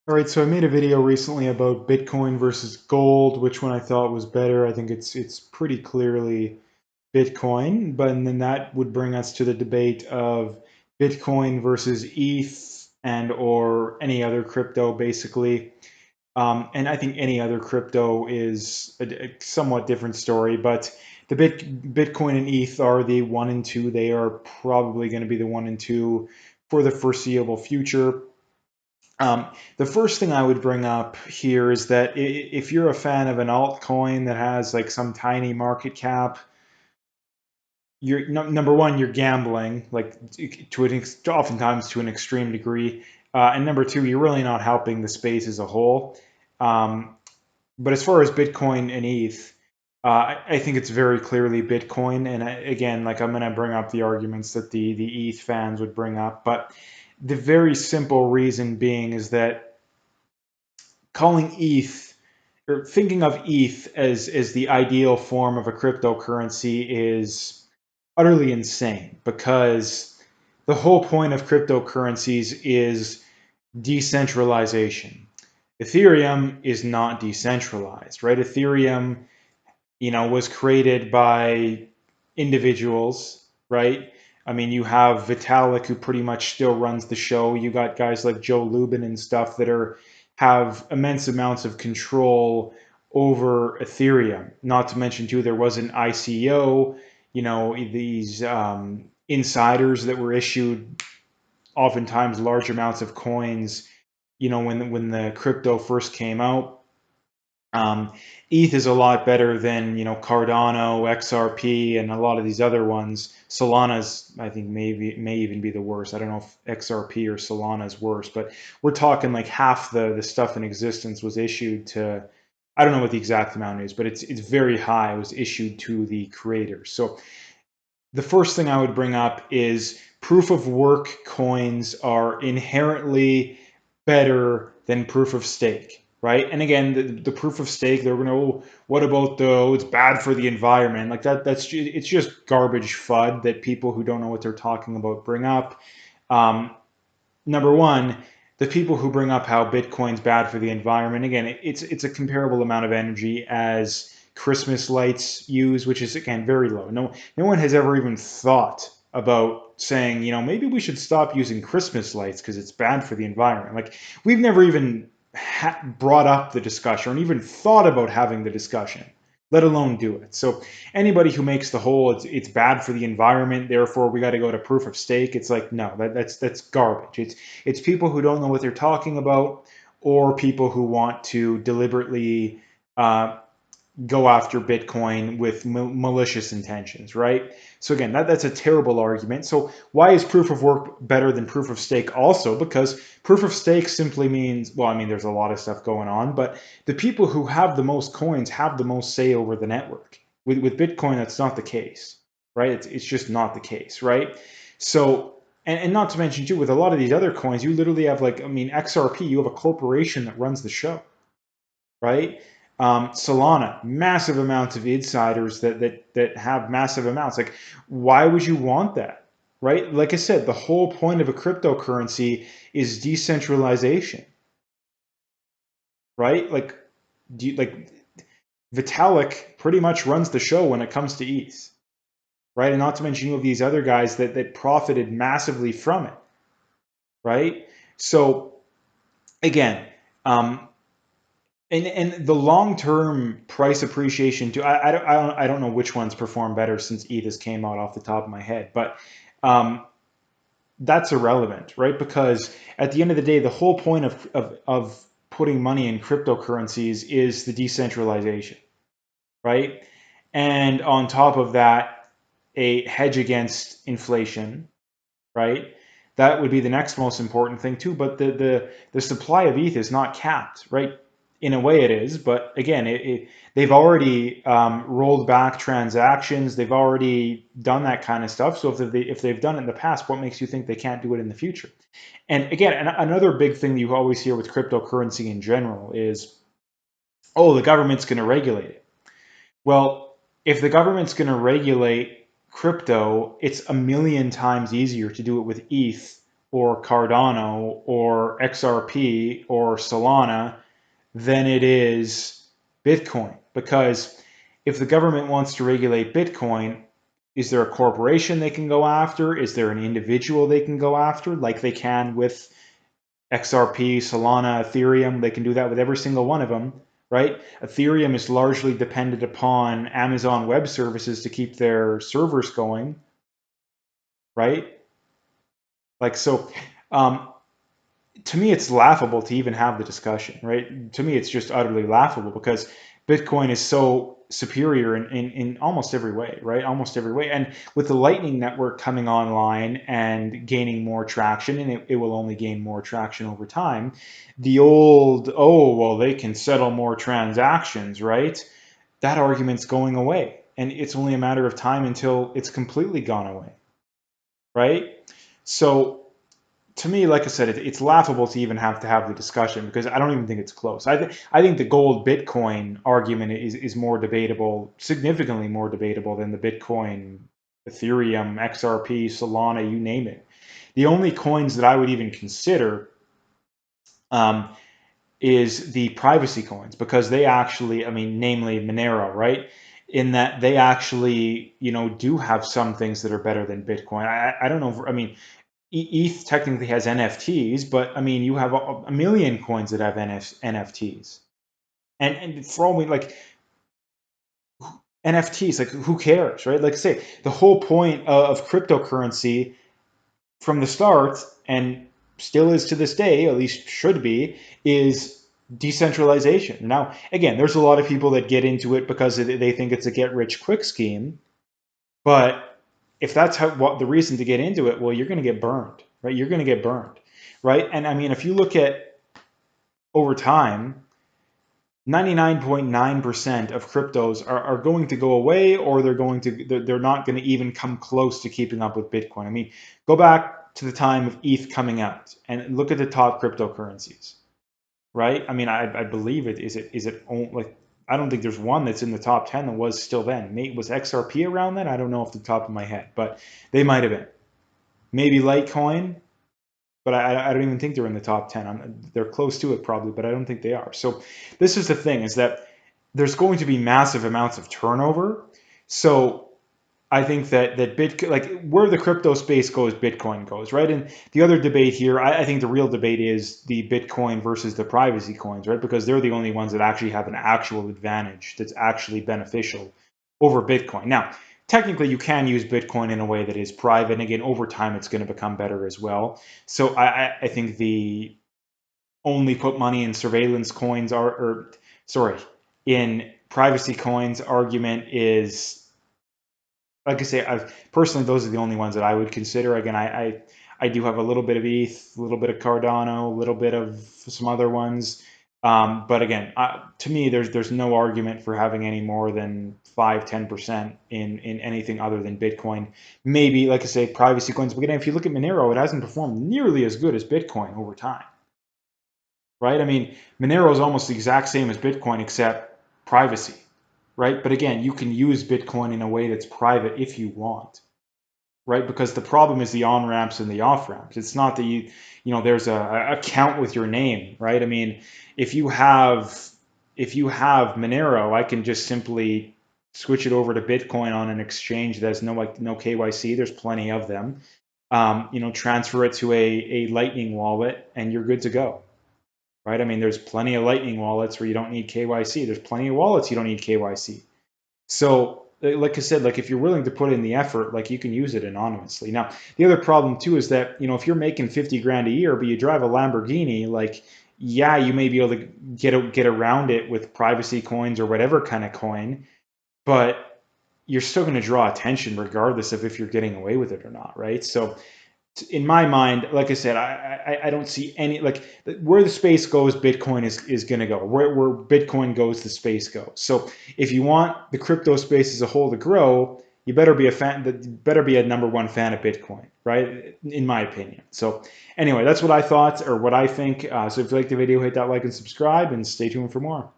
All right, so I made a video recently about Bitcoin versus gold, which one I thought was better. I think it's pretty clearly Bitcoin, but and then that would bring us to the debate of Bitcoin versus ETH and or any other crypto, basically. And I think any other crypto is a somewhat different story, but the Bitcoin and ETH are the one and two. They are probably going to be the one and two for the foreseeable future. Um, the first thing I would bring up here is that if you're a fan of an altcoin that has like some tiny market cap, you're number one, you're gambling like oftentimes to an extreme degree, and number two, you're really not helping the space as a whole. Um, but as far as Bitcoin and ETH, I think it's very clearly Bitcoin. And again, like I'm going to bring up the arguments that the ETH fans would bring up, but the very simple reason being is that calling ETH or thinking of ETH as the ideal form of a cryptocurrency is utterly insane because the whole point of cryptocurrencies is decentralization. Ethereum is not decentralized, right? Ethereum, was created by individuals, right? I mean, you have Vitalik who pretty much still runs the show. You got guys like Joe Lubin and stuff that have immense amounts of control over Ethereum. Not to mention too, there was an ICO. These insiders that were issued oftentimes large amounts of coins. When the crypto first came out. Um, ETH is a lot better than Cardano, XRP, and a lot of these other ones. Solana's, I think, may even be the worst. I don't know if XRP or Solana is worse, but we're talking like half the stuff in existence was issued to. I don't know what the exact amount is, but it's very high. It was issued to the creators. So the first thing I would bring up is proof of work coins are inherently better than proof of stake, right? And again, the proof of stake, they're going to, what about it's bad for the environment? Like it's just garbage FUD that people who don't know what they're talking about bring up. Um, Number one, the people who bring up how Bitcoin's bad for the environment, again, it's a comparable amount of energy as Christmas lights use, which is again very low. No one has ever even thought about saying, maybe we should stop using Christmas lights because it's bad for the environment. Like we've never even brought up the discussion or even thought about having the discussion, let alone do it. So anybody who makes the whole it's bad for the environment, therefore we got to go to proof of stake. It's like no, that's garbage. It's people who don't know what they're talking about, or people who want to deliberately go after Bitcoin with malicious intentions, right? So again, that's a terrible argument. So why is proof of work better than proof of stake? Also, because proof of stake simply means, well, I mean, there's a lot of stuff going on, but the people who have the most coins have the most say over the network. With Bitcoin, that's not the case, right? It's just not the case, right? So and not to mention too, with a lot of these other coins, you literally have like, I mean, XRP, you have a corporation that runs the show, right? Solana, massive amounts of insiders that have massive amounts. Like, why would you want that, right? Like I said, the whole point of a cryptocurrency is decentralization, right? Like, like Vitalik pretty much runs the show when it comes to ETH, right? And not to mention you have these other guys that profited massively from it, right? So again, um, and the long term price appreciation too. I don't know which ones perform better since ETH came out off the top of my head, but um, that's irrelevant, right? Because at the end of the day, the whole point of putting money in cryptocurrencies is the decentralization, right? And on top of that, a hedge against inflation, right? That would be the next most important thing too. But the supply of ETH is not capped, right? In a way, it is, but again, they've already rolled back transactions. They've already done that kind of stuff. So if they've done it in the past, what makes you think they can't do it in the future? And again, another big thing that you always hear with cryptocurrency in general is, oh, the government's going to regulate it. Well, if the government's going to regulate crypto, it's a million times easier to do it with ETH or Cardano or XRP or Solana than it is Bitcoin. Because if the government wants to regulate Bitcoin, is there a corporation they can go after? Is there an individual they can go after, like they can with XRP, Solana, Ethereum? They can do that with every single one of them, right? Ethereum is largely dependent upon Amazon Web Services to keep their servers going, right? Like, so to me, it's laughable to even have the discussion, right? To me, it's just utterly laughable because Bitcoin is so superior in almost every way, right? Almost every way. And with the Lightning Network coming online and gaining more traction, and it will only gain more traction over time, the old, oh, well, they can settle more transactions, right? That argument's going away. And it's only a matter of time until it's completely gone away, right? So to me, like I said, it's laughable to even have to have the discussion because I don't even think it's close. I think the gold Bitcoin argument is more debatable, significantly more debatable than the Bitcoin, Ethereum, XRP, Solana, you name it. The only coins that I would even consider um, is the privacy coins because they actually, I mean, namely Monero, right? In that they actually, do have some things that are better than Bitcoin. I don't know. I mean, ETH technically has NFTs, but I mean, you have a million coins that have NFTs. And for all we like NFTs, like who cares, right? Like say the whole point of cryptocurrency from the start and still is to this day, at least should be, is decentralization. Now, again, there's a lot of people that get into it because they think it's a get rich quick scheme, but if that's what the reason to get into it, well, you're going to get burned, right? You're going to get burned, right? And I mean, if you look at over time, 99.9% of cryptos are going to go away, or they're not going to even come close to keeping up with Bitcoin. I mean, go back to the time of ETH coming out and look at the top cryptocurrencies, right? I mean, I believe it is it only, like, I don't think there's one that's in the top 10 that was still then. Maybe was XRP around then? I don't know off the top of my head, but they might have been. Maybe Litecoin, but I don't even think they're in the top 10. They're close to it probably, but I don't think they are. So this is the thing, is that there's going to be massive amounts of turnover. So I think that Bitcoin, like where the crypto space goes, Bitcoin goes, right? And the other debate here, I think the real debate is the Bitcoin versus the privacy coins, right? Because they're the only ones that actually have an actual advantage that's actually beneficial over Bitcoin. Now, technically, you can use Bitcoin in a way that is private. And again, over time, it's going to become better as well. So I think the only put money in surveillance coins or sorry, in privacy coins argument is, like I say, personally, those are the only ones that I would consider. Again, I do have a little bit of ETH, a little bit of Cardano, a little bit of some other ones. But again, to me, there's no argument for having any more than 5-10% in anything other than Bitcoin. Maybe, like I say, privacy coins. But again, if you look at Monero, it hasn't performed nearly as good as Bitcoin over time, right? I mean, Monero is almost the exact same as Bitcoin except privacy, right? But again, you can use Bitcoin in a way that's private if you want, right? Because the problem is the on ramps and the off ramps. It's not that there's a account with your name, right? I mean, if you have Monero, I can just simply switch it over to Bitcoin on an exchange that has no KYC. There's plenty of them. Transfer it to a Lightning wallet, and you're good to go, right? I mean, there's plenty of Lightning wallets where you don't need KYC. There's plenty of wallets you don't need KYC. So, like I said, like if you're willing to put in the effort, like you can use it anonymously. Now, the other problem too is that, if you're making 50 grand a year, but you drive a Lamborghini, like, yeah, you may be able to get around it with privacy coins or whatever kind of coin, but you're still going to draw attention regardless of if you're getting away with it or not, right? So in my mind, like I said, I don't see any, like where the space goes, Bitcoin is going to go. Where Bitcoin goes, the space goes. So if you want the crypto space as a whole to grow, you better be a fan. Better be a number one fan of Bitcoin, right? In my opinion. So anyway, that's what I thought or what I think. So if you like the video, hit that like and subscribe, and stay tuned for more.